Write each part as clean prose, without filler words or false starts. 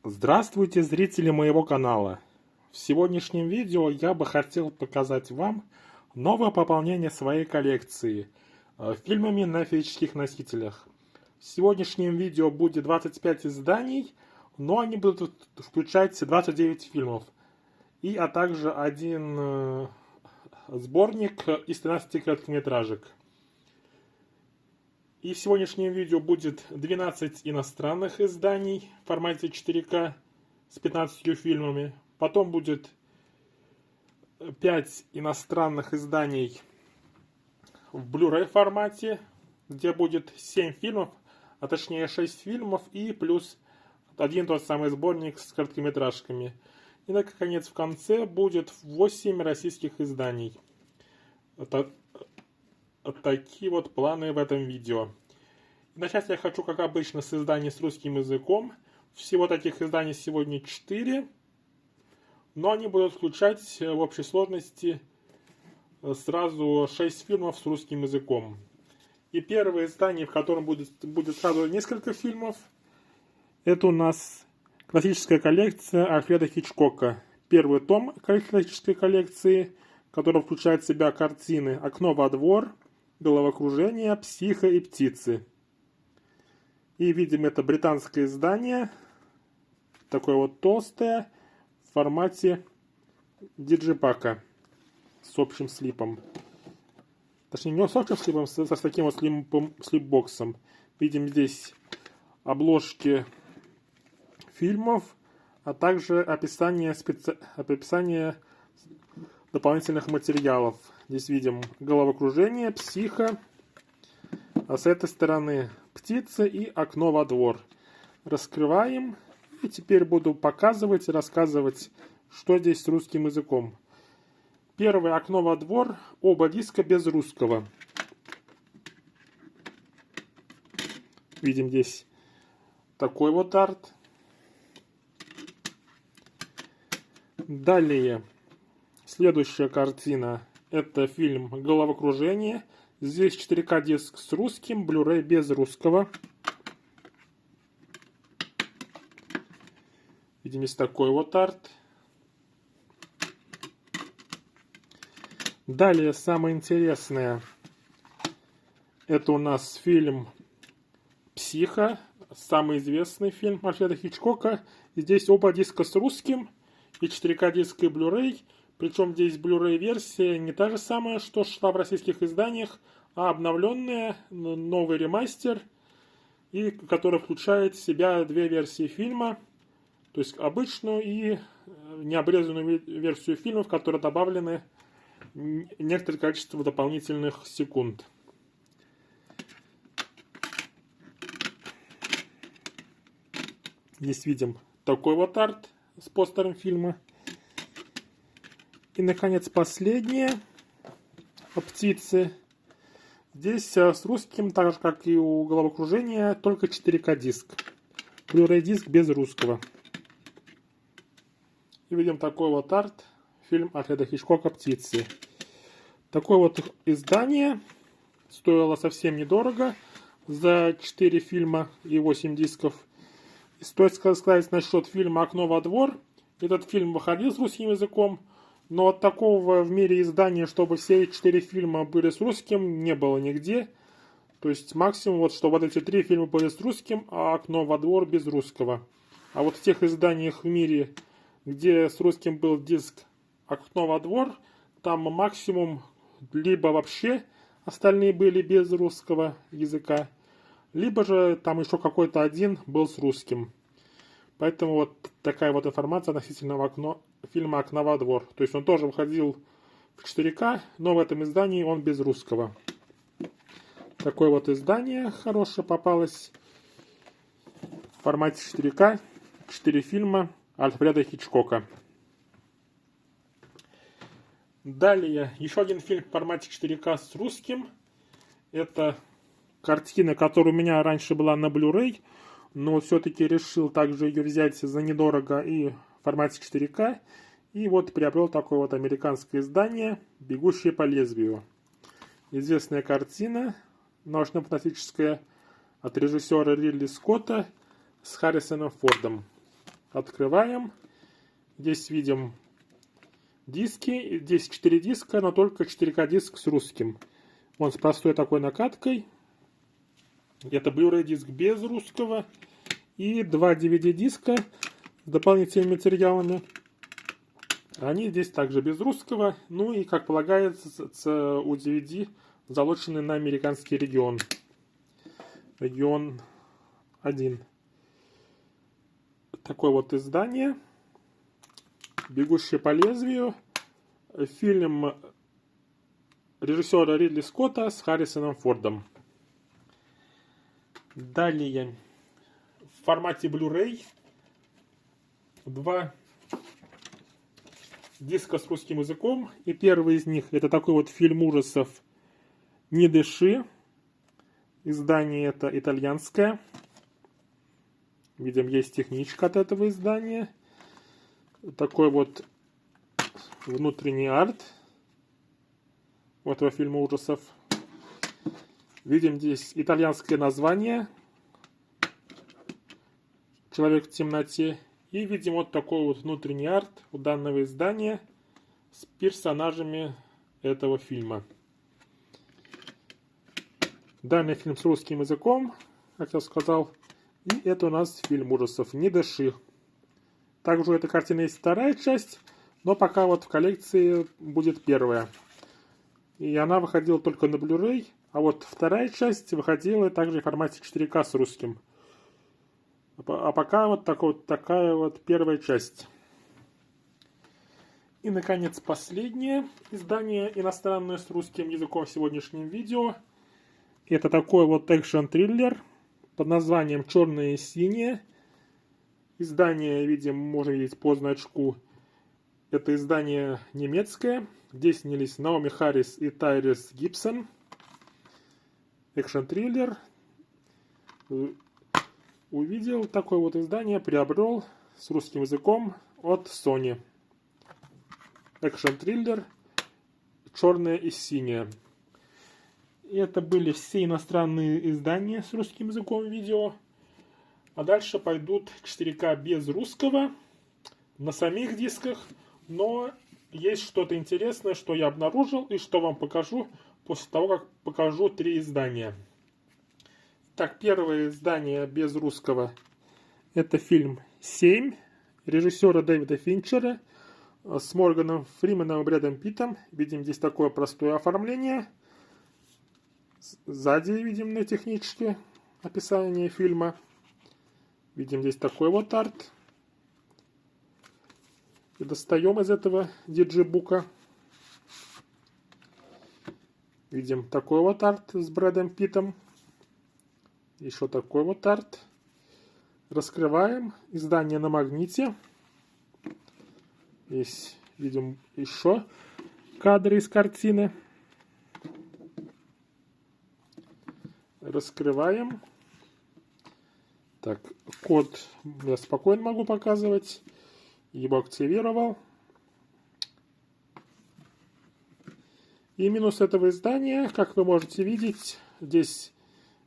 Здравствуйте, зрители моего канала! В сегодняшнем видео я бы хотел показать вам новое пополнение своей коллекции фильмами на физических носителях. В сегодняшнем видео будет 25 изданий, но они будут включать 29 фильмов, а также один сборник из 13 короткометражек. И в сегодняшнем видео будет 12 иностранных изданий в формате 4К с 15 фильмами. Потом будет 5 иностранных изданий в Blu-ray формате, где будет 7 фильмов, а точнее 6 фильмов и плюс один тот самый сборник с короткометражками. И наконец в конце будет 8 российских изданий. Такие вот планы в этом видео. Начать я хочу, как обычно, с изданий с русским языком. Всего таких изданий сегодня 4. Но они будут включать в общей сложности сразу 6 фильмов с русским языком. И первое издание, в котором будет сразу несколько фильмов, это у нас классическая коллекция Альфреда Хичкока. Первый том классической коллекции, который включает в себя картины «Окно во двор», «Головокружение», «Психо» и «Птицы». И видим, это британское издание, такое вот толстое, в формате диджипака с общим слипом. Точнее, не с общим слипом, с таким вот слипбоксом. Видим здесь обложки фильмов, а также описание дополнительных материалов. Здесь видим «Головокружение», «Психо», а с этой стороны «Птица» и «Окно во двор». Раскрываем. И теперь буду показывать и рассказывать, что здесь с русским языком. Первое «Окно во двор». Оба диска без русского. Видим здесь такой вот арт. Далее. Следующая картина. Это фильм «Головокружение». Здесь 4К диск с русским, Blu-ray без русского. Видим, есть такой вот арт. Далее, самое интересное. Это у нас фильм «Психо». Самый известный фильм Альфреда Хичкока. Здесь оба диска с русским. И 4К диск и Blu-ray. Причем здесь Blu-ray версия не та же самая, что шла в российских изданиях, а обновленная, новый ремастер, и который включает в себя две версии фильма, то есть обычную и необрезанную версию фильма, в которой добавлены некоторое количество дополнительных секунд. Здесь видим такой вот арт с постером фильма. И, наконец, последнее о «Птице». Здесь с русским, так же, как и у «Головокружения», только 4К диск. Blu-ray диск без русского. И видим такой вот арт. Фильм Альфреда Хичкока «Птицы». Такое вот издание. Стоило совсем недорого. За 4 фильма и 8 дисков. И стоит сказать насчет фильма «Окно во двор». Этот фильм выходил с русским языком. Но от такого в мире издания, чтобы все 4 фильма были с русским, не было нигде. То есть максимум, вот, что вот эти 3 фильма были с русским, а «Окно во двор» без русского. А вот в тех изданиях в мире, где с русским был диск «Окно во двор», там максимум либо вообще остальные были без русского языка, либо же там еще какой-то один был с русским. Поэтому вот такая вот информация относительно фильма «Окно во двор». То есть он тоже выходил в 4К, но в этом издании он без русского. Такое вот издание хорошее попалось в формате 4К. 4 фильма Альфреда Хичкока. Далее еще один фильм в формате 4К с русским. Это картина, которая у меня раньше была на Blu-ray, но все-таки решил также ее взять за недорого и в формате 4К. И вот приобрел такое вот американское издание «Бегущие по лезвию». Известная картина, научно-фантастическая, от режиссера Ридли Скотта с Харрисоном Фордом. Открываем. Здесь видим диски. Здесь 4 диска, но только 4К диск с русским. Он с простой такой накаткой. Это Blu-ray диск без русского. И 2 DVD диска с дополнительными материалами. Они здесь также без русского. Ну и, как полагается, у DVD залочены на американский регион. Регион 1. Такое вот издание. «Бегущий по лезвию». Фильм режиссера Ридли Скотта с Харрисоном Фордом. Далее. В формате Blu-ray 2 диска с русским языком. И первый из них это такой вот фильм ужасов «Не дыши». Издание это итальянское. Видим, есть техничка от этого издания. Такой вот внутренний арт у этого фильма ужасов. Видим здесь итальянское название «Человек в темноте». И видим вот такой вот внутренний арт у данного издания с персонажами этого фильма. Данный фильм с русским языком, как я сказал. И это у нас фильм ужасов «Не дыши». Также у этой картины есть вторая часть, но пока вот в коллекции будет первая. И она выходила только на Blu-ray, а вот вторая часть выходила также в формате 4К с русским. А пока вот такая вот первая часть. И, наконец, последнее издание иностранное с русским языком в сегодняшнем видео. Это такой вот экшн-триллер под названием «Черное и синее». Издание, видим, можно видеть по значку. Это издание немецкое. Здесь снялись Наоми Харрис и Тайрис Гибсон. Экшн-триллер. Увидел такое вот издание, приобрел с русским языком от Sony. Экшн-триллер «Черное и синее». И это были все иностранные издания с русским языком видео. А дальше пойдут 4К без русского на самих дисках. Но есть что-то интересное, что я обнаружил и что вам покажу после того, как покажу 3 издания. Так, первое издание без русского. Это фильм «7» режиссера Дэвида Финчера с Морганом Фрименом и Брэдом Питтом. Видим здесь такое простое оформление. Сзади видим на техничке описание фильма. Видим здесь такой вот арт. И достаем из этого диджибука. Видим такой вот арт с Брэдом Питтом. Еще такой вот арт. Раскрываем. Издание на магните. Здесь видим еще кадры из картины. Раскрываем. Так, код я спокойно могу показывать. Его активировал. И минус этого издания, как вы можете видеть, здесь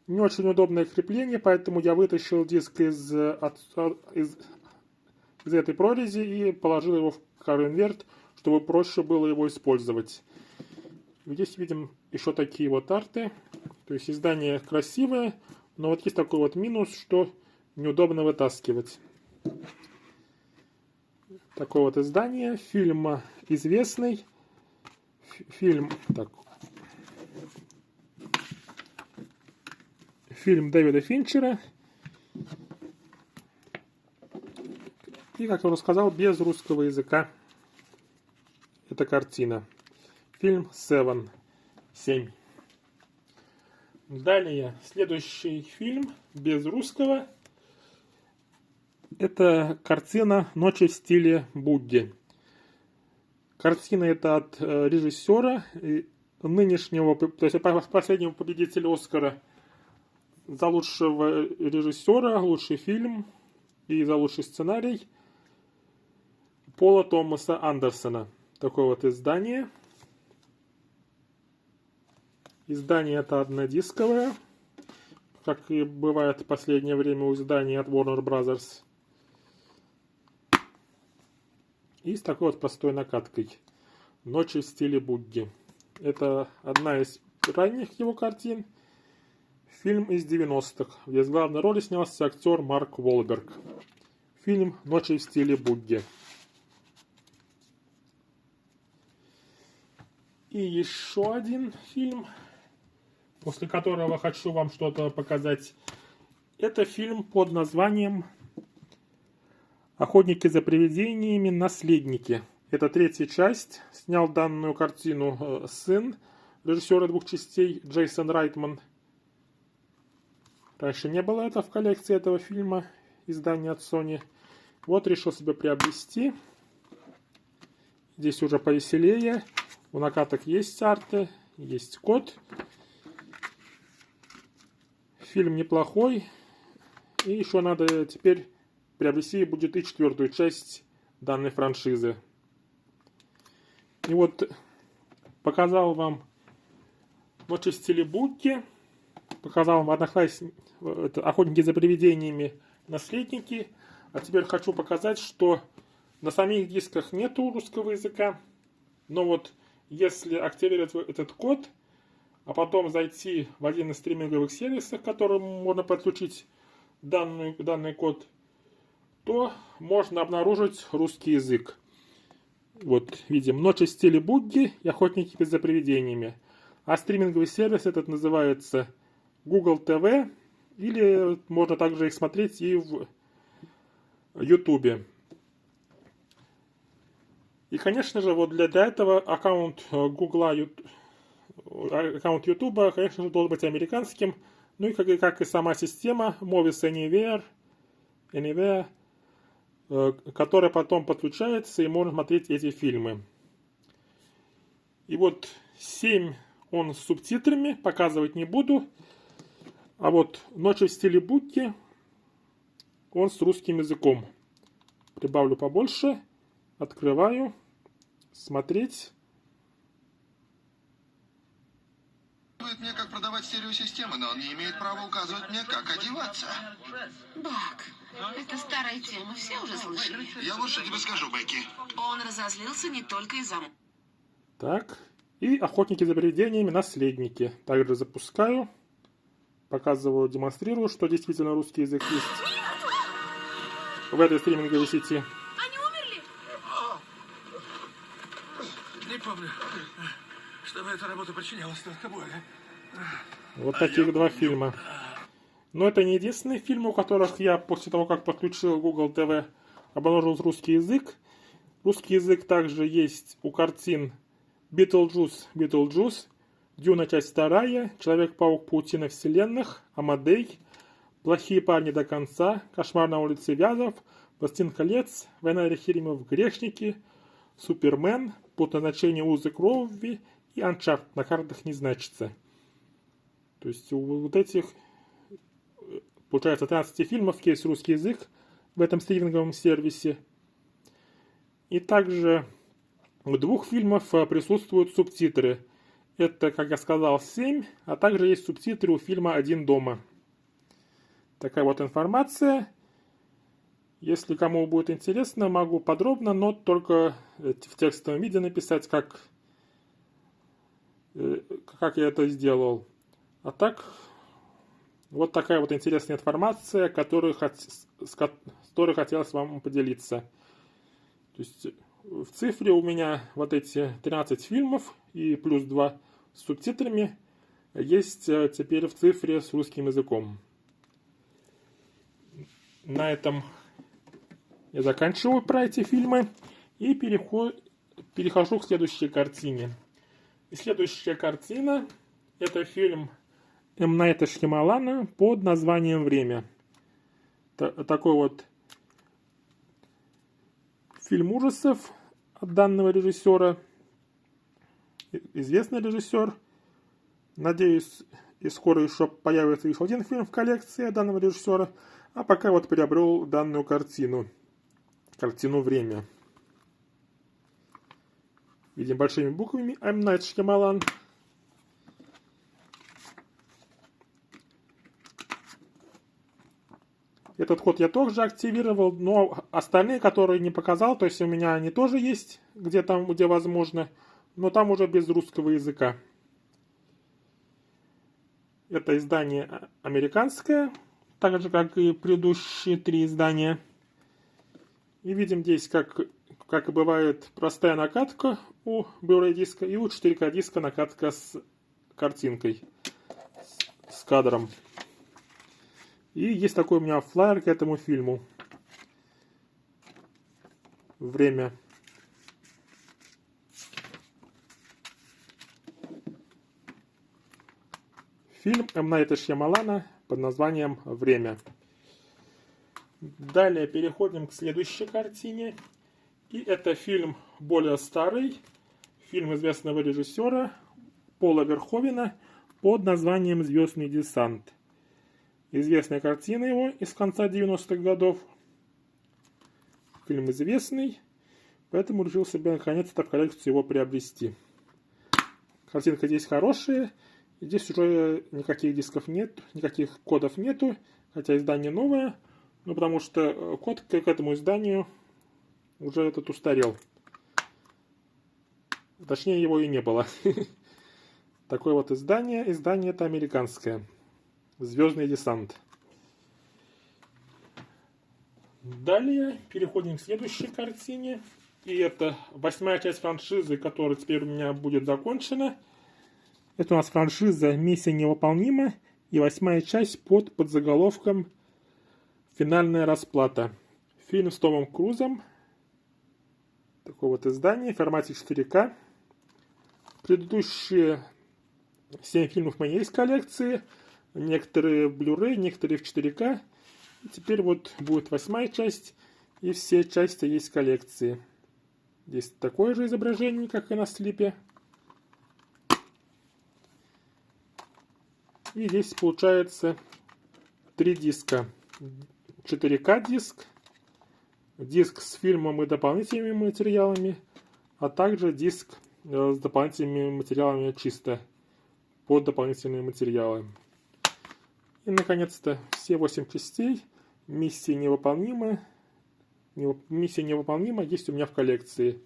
не очень удобное крепление, поэтому я вытащил диск из этой прорези и положил его в конверт, чтобы проще было его использовать. Здесь видим еще такие вот арты. То есть издание красивое, но вот есть такой вот минус, что неудобно вытаскивать. Такое вот издание. Фильм известный. Фильм Дэвида Финчера. И, как я уже сказал, без русского языка. Эта картина. Фильм 7. Далее, следующий фильм без русского. Это картина «Ночи в стиле Будди». Картина эта от режиссера, нынешнего, то есть последнего победителя Оскара за лучшего режиссера, лучший фильм и за лучший сценарий Пола Томаса Андерсона. Такое вот издание. Издание это однодисковое, как и бывает в последнее время у изданий от Warner Brothers. и с такой вот простой накаткой. «Ночи в стиле бугги». Это одна из ранних его картин. Фильм из 90-х, где в главной роли снялся актер Марк Уолберг. Фильм «Ночи в стиле бугги». И еще один фильм, после которого хочу вам что-то показать. Это фильм под названием «Охотники за привидениями. Наследники». Это третья часть. Снял данную картину сын режиссера двух частей Джейсон Райтман. Раньше не было это в коллекции этого фильма, издания от Sony. Вот решил себе приобрести. Здесь уже повеселее. У накаток есть арты, есть код. Фильм неплохой. И еще надо теперь приобрести будет и четвертую часть данной франшизы. И вот показал вам «Ночи в стиле бугги», показал вам «Охотники за привидениями. Наследники». А теперь хочу показать, что на самих дисках нету русского языка. Но вот если активировать этот код, а потом зайти в один из стриминговых сервисов, к которым можно подключить данный код, то можно обнаружить русский язык. Вот видим «Ночи в стиле бугги» и «Охотники за привидениями». А стриминговый сервис этот называется Google TV, или можно также их смотреть и в YouTube. И, конечно же, вот для этого аккаунт аккаунт YouTube, конечно же, должен быть американским. Ну и как и сама система Movies Anywhere, которая потом подключается и можно смотреть эти фильмы. И вот 7 он с субтитрами, показывать не буду. А вот «Ночи в стиле бугги» он с русским языком. Прибавлю побольше. Открываю. Смотреть. Мне как продавать стереосистемы, но он не имеет права указывать мне, как одеваться. Бак, это старая тема, все уже слышали. Я лучше тебе скажу, Бекки. Он разозлился не только из-за... Так. И «Охотники за привидениями. Наследники». Также запускаю. Показываю, демонстрирую, что действительно русский язык есть в этой стриминговой сети. Они умерли? Не помню, чтобы эта работа причиняла столько боли. Вот таких два фильма. Но это не единственные фильмы, у которых я после того, как подключил Google TV, обнаружил русский язык. Русский язык также есть у картин Битлджус, Дюна, часть 2, Человек-паук, Паутина вселенных, Амадей, Плохие парни до конца, Кошмар на улице Вязов, Властелин колец, Война Рихиримов, Грешники, Супермен, По назначению Узы крови и Анчарт на картах не значится. То есть у вот этих, получается, 13 фильмов есть русский язык в этом стриминговом сервисе. И также у 2 фильмов присутствуют субтитры. Это, как я сказал, 7, а также есть субтитры у фильма «Один дома». Такая вот информация. Если кому будет интересно, могу подробно, но только в текстовом виде написать, как я это сделал. А так, вот такая вот интересная информация, с которой хотелось вам поделиться. То есть в цифре у меня вот эти 13 фильмов и плюс 2 с субтитрами есть теперь в цифре с русским языком. На этом я заканчиваю про эти фильмы и перехожу к следующей картине. И следующая картина — это фильм М. Найта Шьямалана под названием «Время». Такой вот фильм ужасов от данного режиссера. Известный режиссер. Надеюсь, и скоро еще появится еще один фильм в коллекции данного режиссера. А пока вот приобрел данную картину. Картину «Время». Видим большими буквами М. Найт Шьямалан. Этот код я тоже активировал, но остальные, которые не показал, то есть у меня они тоже есть, где возможно, но там уже без русского языка. Это издание американское, так же, как и предыдущие 3 издания. И видим здесь, как и бывает, простая накатка у Blu-ray диска и у 4К диска накатка с картинкой, с кадром. И есть такой у меня флаер к этому фильму. Время. Фильм М. Найта Шьямалана под названием «Время». Далее переходим к следующей картине. И это фильм более старый. Фильм известного режиссера Пола Верховена под названием «Звездный десант». Известная картина его из конца 90-х годов. Фильм известный, поэтому решил себе наконец-то в коллекцию его приобрести. Картинка здесь хорошая. Здесь уже никаких дисков нет, никаких кодов нету, хотя издание новое, но потому что код к этому изданию уже этот устарел. Точнее, его и не было. Такое вот издание. Издание это американское. «Звездный десант». Далее переходим к следующей картине. И это 8-я часть франшизы, которая теперь у меня будет закончена. Это у нас франшиза «Миссия невыполнима» и 8-я часть под подзаголовком «Финальная расплата». Фильм с Томом Крузом. Такое вот издание в формате 4К. Предыдущие 7 фильмов у меня есть в коллекции. Некоторые в Blu-ray, некоторые в 4К. И теперь вот будет 8-я часть. И все части есть в коллекции. Здесь такое же изображение, как и на слипе. И здесь получается 3 диска. 4К диск. Диск с фильмом и дополнительными материалами. А также диск с дополнительными материалами чисто. Под дополнительные материалы. И, наконец-то, все 8 частей. Миссия невыполнима. Миссия невыполнима есть у меня в коллекции.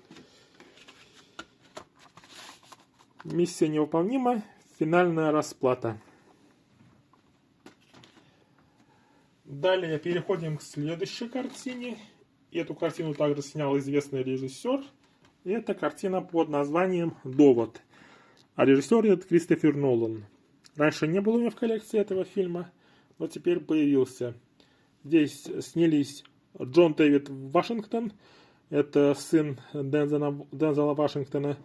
Миссия невыполнима. Финальная расплата. Далее переходим к следующей картине. Эту картину также снял известный режиссер. И это картина под названием «Довод». А режиссер это Кристофер Нолан. Раньше не было у меня в коллекции этого фильма, но теперь появился. Здесь снялись Джон Дэвид Вашингтон, это сын Дензела Вашингтона,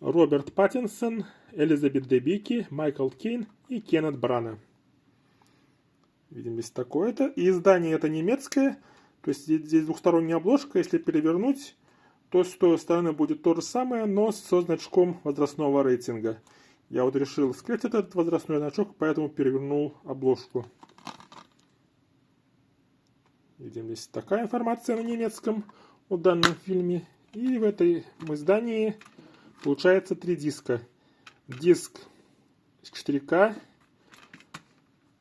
Роберт Паттинсон, Элизабет Дебики, Майкл Кейн и Кеннет Брана. Видим здесь такое-то. И издание это немецкое, то есть здесь двухсторонняя обложка, если перевернуть, то с той стороны будет то же самое, но со значком возрастного рейтинга. Я вот решил скрыть этот возрастной значок, поэтому перевернул обложку. Видим здесь такая информация на немецком о данном фильме. И в этом издании получается 3 диска. Диск 4К,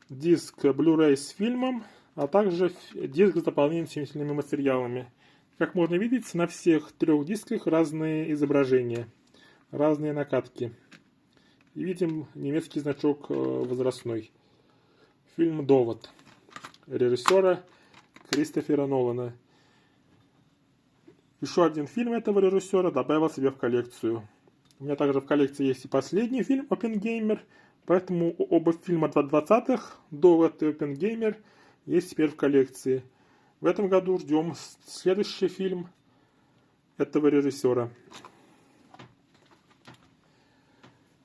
диск Blu-ray с фильмом, а также диск с дополнительными материалами. Как можно видеть, на всех 3 дисках разные изображения, разные накатки. И видим немецкий значок возрастной. Фильм «Довод» режиссера Кристофера Нолана. Еще один фильм этого режиссера добавил себе в коллекцию. У меня также в коллекции есть и последний фильм «Оппенгеймер», поэтому оба фильма 20-х, «Довод» и «Оппенгеймер», есть теперь в коллекции. В этом году ждем следующий фильм этого режиссера.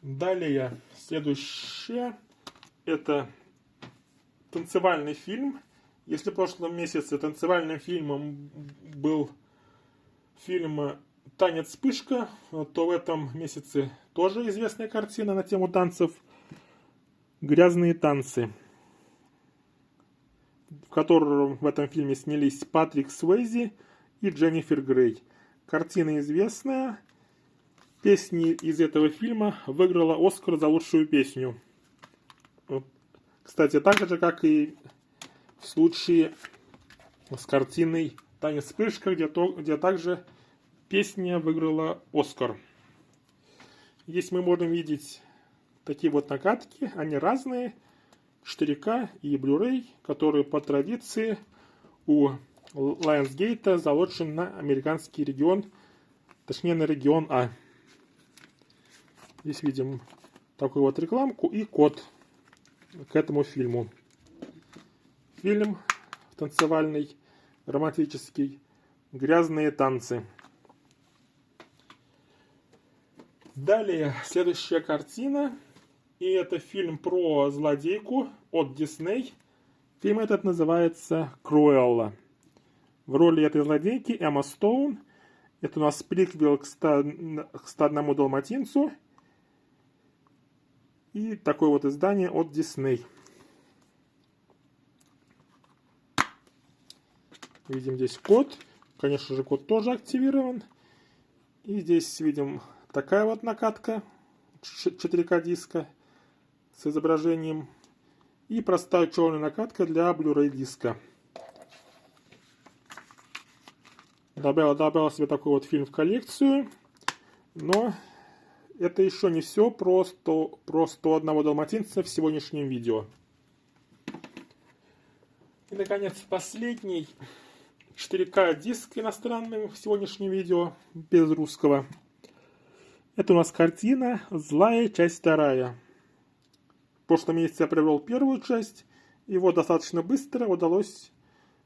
Далее, следующее, это танцевальный фильм. Если в прошлом месяце танцевальным фильмом был фильм «Танец вспышка», то в этом месяце тоже известная картина на тему танцев «Грязные танцы», в котором в этом фильме снялись Патрик Суэйзи и Дженнифер Грей. Картина известная. Песни из этого фильма выиграла Оскар за лучшую песню. Кстати, так же, как и в случае с картиной «Танец вспышка», где также песня выиграла Оскар. Здесь мы можем видеть такие вот накатки, они разные, 4К и Blu-ray, которые по традиции у Lionsgate заложен на американский регион, точнее на регион А. Здесь видим такую вот рекламку и код к этому фильму. Фильм танцевальный, романтический, «Грязные танцы». Далее, следующая картина. И это фильм про злодейку от Disney. Фильм этот называется «Круэлла». В роли этой злодейки Эмма Стоун. Это у нас приквел к 101 Далматинцу. И такое вот издание от Disney. Видим здесь код. Конечно же, код тоже активирован. И здесь видим такая вот накатка 4К диска с изображением. И простая черная накатка для Blu-ray диска. Добавил себе такой вот фильм в коллекцию. Но это еще не все про 101 Далматинца в сегодняшнем видео. И, наконец, последний 4К диск иностранный в сегодняшнем видео, без русского. Это у нас картина «Злая. Часть 2». В прошлом месяце я приобрел первую часть, и вот достаточно быстро удалось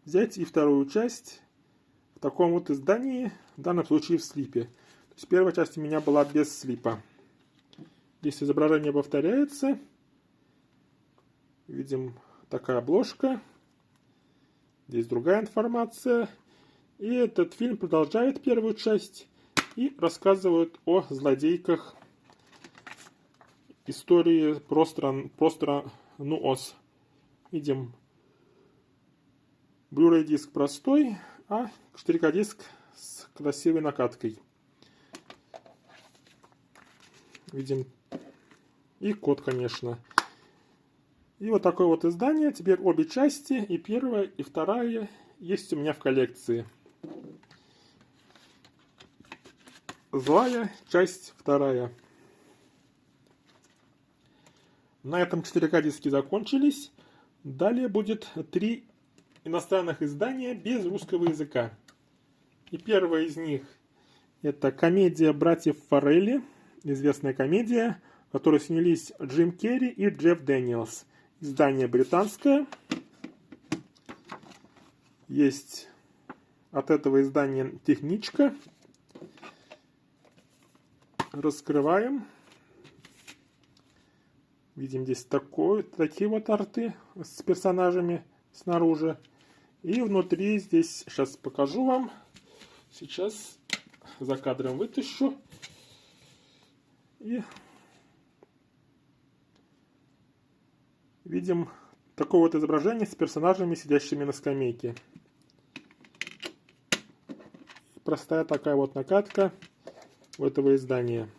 взять и вторую часть в таком вот издании, в данном случае в слипе. То есть первая часть у меня была без слипа. Здесь изображение повторяется. Видим такая обложка. Здесь другая информация. И этот фильм продолжает первую часть и рассказывает о злодейках истории про страну Оз. Видим Blu-ray диск простой, а 4К диск с красивой накаткой. Видим и код, конечно. И вот такое вот издание. Теперь обе части, и первая, и вторая, есть у меня в коллекции. «Злая. Часть 2». На этом 4К диски закончились. Далее будет 3 иностранных издания без русского языка. И первое из них это комедия братьев Фаррелли, известная комедия, в которой снялись Джим Керри и Джефф Дэниелс. Издание британское. Есть от этого издания техничка. Раскрываем. Видим здесь такие вот арты с персонажами снаружи. И внутри здесь, сейчас покажу вам. Сейчас за кадром вытащу. И видим такое вот изображение с персонажами, сидящими на скамейке. Простая такая вот накатка у этого издания.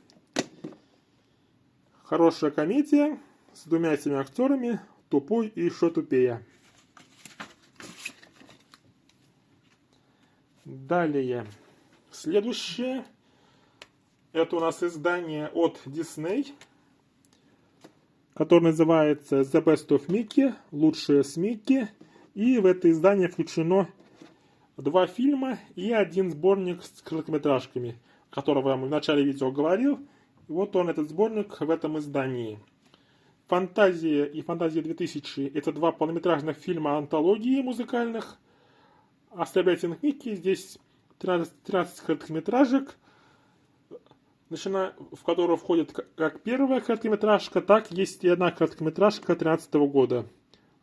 Хорошая комедия с 2 этими актерами, тупой и еще тупее. Далее. Следующее. Это у нас издание от Disney, которое называется The Best of Mickey, лучшее с Микки. И в это издание включено 2 фильма и 1 сборник с короткометражками, о котором я вам в начале видео говорил. И вот он, этот сборник, в этом издании. «Фантазия» и «Фантазия 2000» — это 2 полнометражных фильма антологии музыкальных. А «Celebrating Mickey» здесь 13 короткометражек, в которую входит как первая короткометражка, так есть и 1 короткометражка 2013 года.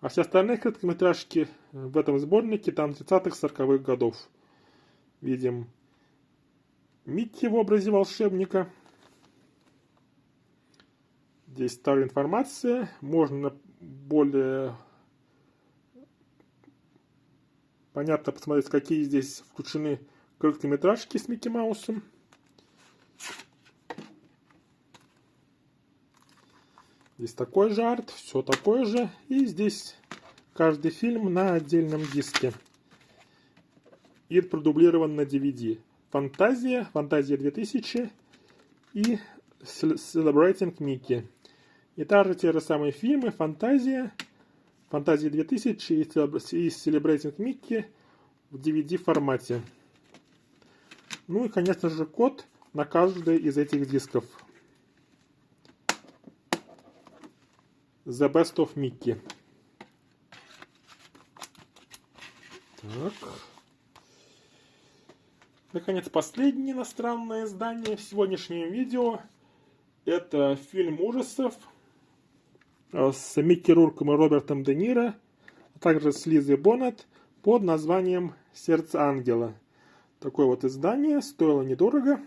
А все остальные короткометражки в этом сборнике там 30-40-х годов. Видим Микки в образе волшебника. Здесь старая информация. Можно более понятно посмотреть, какие здесь включены короткометражки с Микки Маусом. Здесь такой же арт, все такое же. И здесь каждый фильм на отдельном диске. и продублирован на DVD. Фантазия, Фантазия 2000 и Celebrating Mickey. И также те же самые фильмы Фантазия, Фантазия 2000 и Celebrating Mickey в DVD формате. Ну и, конечно же, код на каждый из этих дисков. The Best of Mickey. Так. Наконец, последнее иностранное издание в сегодняшнем видео. Это фильм ужасов с Микки Рурком и Робертом Де Ниро, а также с Лизой Боннет под названием «Сердце ангела». Такое вот издание, стоило недорого.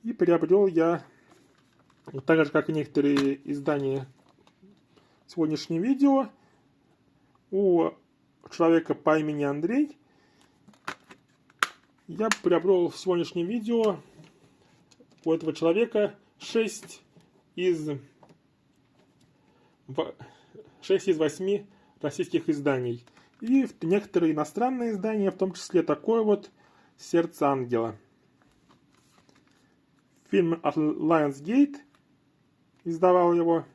И приобрел я, так же как и некоторые издания в сегодняшнем видео, у человека по имени Андрей. Я приобрел в сегодняшнем видео у этого человека 6 из 8 российских изданий. И некоторые иностранные издания, в том числе такое вот «Сердце ангела». Фильм от Lionsgate издавал его.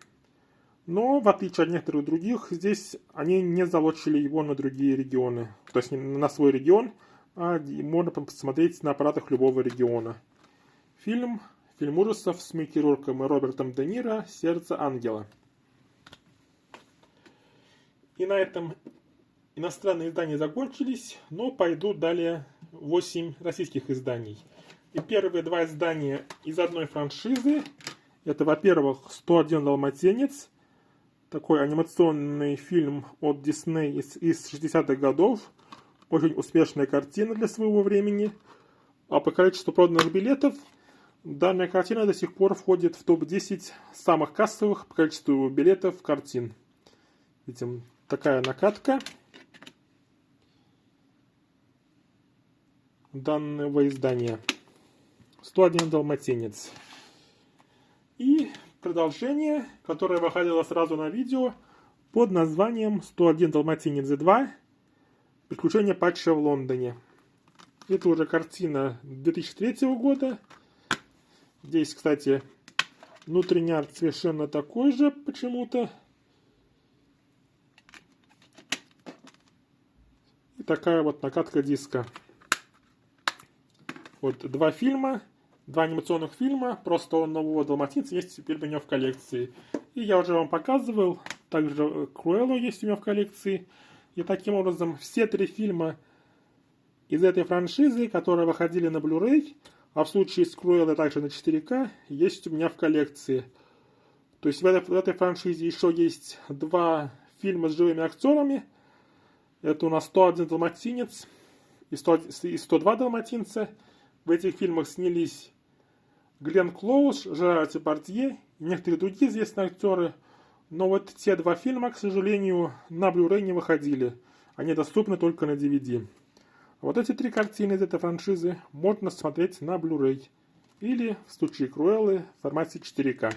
Но, в отличие от некоторых других, здесь они не залочили его на другие регионы. То есть не на свой регион, а можно посмотреть на аппаратах любого региона. Фильм ужасов с Микки Рурком и Робертом Де Ниро «Сердце ангела». И на этом иностранные издания закончились, но пойдут далее 8 российских изданий. И первые 2 издания из одной франшизы. Это, во-первых, «101 далматинец». Такой анимационный фильм от Disney из 60-х годов. Очень успешная картина для своего времени. А по количеству проданных билетов данная картина до сих пор входит в топ-10 самых кассовых по количеству билетов картин. Видим, такая накатка данного издания. 101 далматинец. И продолжение, которое выходило сразу на видео под названием 101 далматинец 2. Приключения Патча в Лондоне. Это уже картина 2003 года. Здесь, кстати, внутренний арт совершенно такой же почему-то. И такая вот накатка диска. Вот 2 фильма, 2 анимационных фильма про 101 далматинца есть теперь у меня в коллекции. И я уже вам показывал, также Круэллу есть у меня в коллекции. И таким образом все 3 фильма из этой франшизы, которые выходили на Blu-ray, а в случае с Круэллой также на 4К, есть у меня в коллекции. То есть в этой франшизе еще есть 2 фильма с живыми актерами. Это у нас 101 далматинец и 102 далматинца. В этих фильмах снялись Гленн Клоуз, Жерар Депардье и некоторые другие известные актеры. Но вот те 2 фильма, к сожалению, на Blu-ray не выходили. Они доступны только на DVD. А вот эти 3 картины из этой франшизы можно смотреть на Blu-ray. Или, в случае Круэллы, в формате 4К.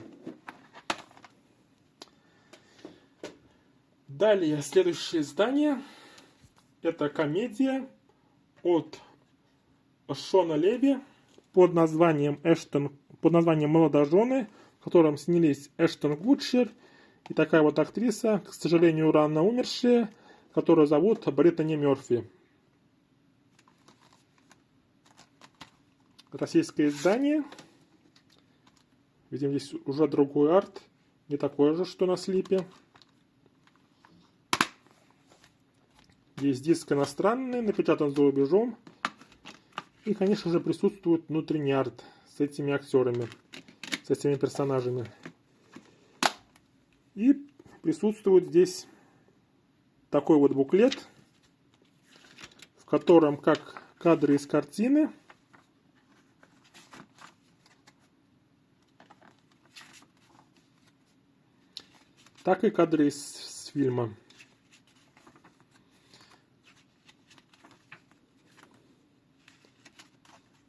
Далее, следующее издание. Это комедия от Шона Леви под названием «Молодожены», в котором снялись Эштон Кутчер и такая вот актриса, к сожалению, рано умершая, которую зовут Британи Мерфи. Российское издание. Видим, здесь уже другой арт, не такой же, что на слипе. Здесь диск иностранный, напечатан за рубежом. И, конечно же, присутствует внутренний арт с этими актерами, с этими персонажами. И присутствует здесь такой вот буклет, в котором как кадры из картины, так и кадры из фильма.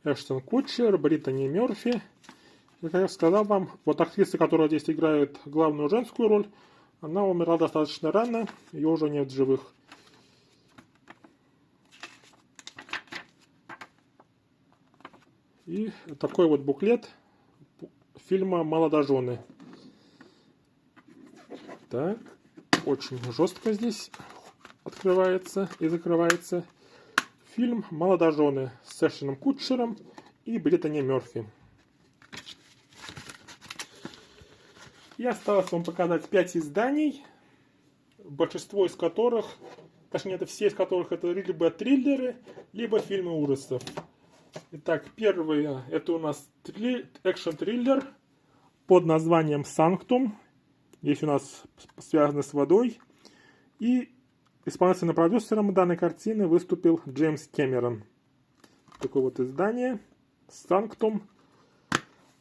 Эштон Кутчер, Британи Мерфи. И, как я сказал вам, вот актриса, которая здесь играет главную женскую роль, она умерла достаточно рано, ее уже нет в живых. И такой вот буклет фильма «Молодожены». Так, очень жестко здесь открывается и закрывается. Фильм «Молодожены» с Эштоном Кутчером и Бриттани Мерфи. И осталось вам показать 5 изданий, большинство из которых, точнее, это все из которых это либо триллеры, либо фильмы ужасов. Итак, первое, это у нас экшн-триллер под названием «Санктум». Здесь у нас связано с водой. И исполнительным продюсером данной картины выступил Джеймс Кэмерон. Такое вот издание «Санктум».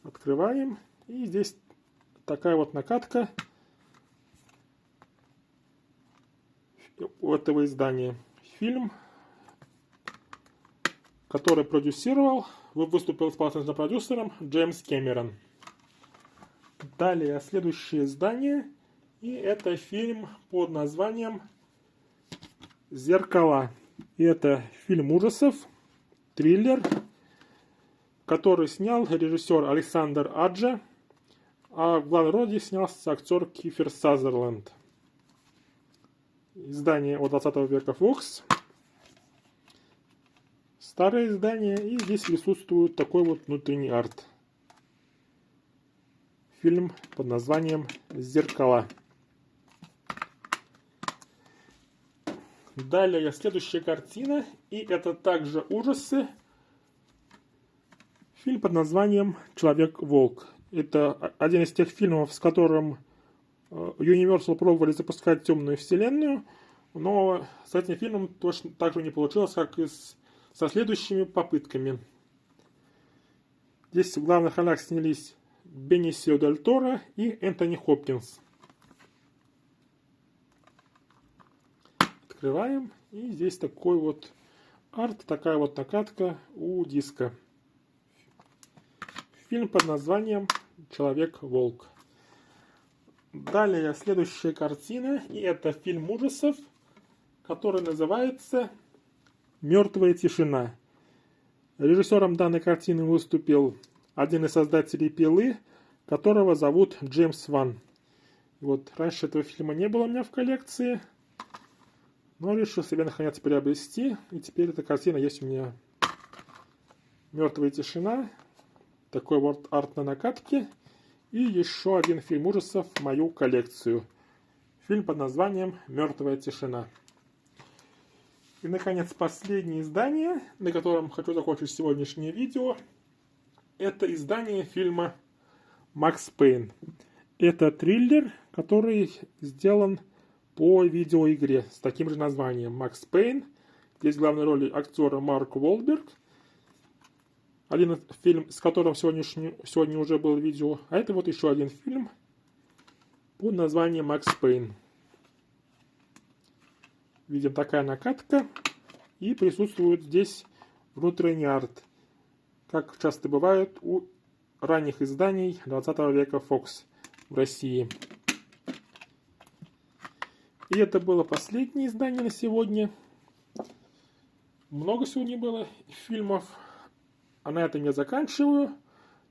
Открываем. И здесь такая вот накатка у этого издания. Фильм, который выступил исполнительным продюсером Джеймс Кэмерон. Далее следующее издание, и это фильм под названием «Зеркала». И это фильм ужасов, триллер, который снял режиссер Александр Аджа, а в главной роли снялся актер Кифер Сазерленд. Издание от 20 века Fox. Старое издание, и здесь присутствует такой вот внутренний арт. Фильм под названием «Зеркала». Далее следующая картина, и это также ужасы. Фильм под названием «Человек-волк». Это один из тех фильмов, с которым Universal пробовали запускать темную вселенную, но с этим фильмом точно так же не получилось, как и со следующими попытками. Здесь в главных ролях снялись Бенисио Дель Торо и Энтони Хопкинс. Открываем, и здесь такой вот арт, такая вот накатка у диска. Фильм под названием «Человек-волк». Далее следующая картина, и это фильм ужасов, который называется «Мертвая тишина». Режиссером данной картины выступил один из создателей «Пилы», которого зовут Джеймс Ван. Вот, раньше этого фильма не было у меня в коллекции, но решил себе наконец приобрести, и теперь эта картина есть у меня. «Мертвая тишина». Такой вот арт на накатке. И еще один фильм ужасов в мою коллекцию. Фильм под названием «Мертвая тишина». И, наконец, последнее издание, на котором хочу закончить сегодняшнее видео. Это издание фильма «Макс Пейн». Это триллер, который сделан по видеоигре с таким же названием «Макс Пейн». Здесь в главной роли актера Марк Уолберг. Один фильм, с которым сегодня уже было видео. А это вот еще один фильм под названием «Макс Пейн». Видим, такая накатка. И присутствует здесь внутренний арт. Как часто бывает у ранних изданий 20 века Fox в России. И это было последнее издание на сегодня. Много сегодня было фильмов. А на этом я заканчиваю.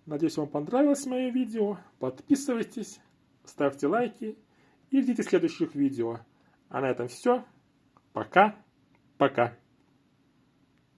Надеюсь, вам понравилось мое видео. Подписывайтесь, ставьте лайки и ждите следующих видео. А на этом все. Пока. Пока.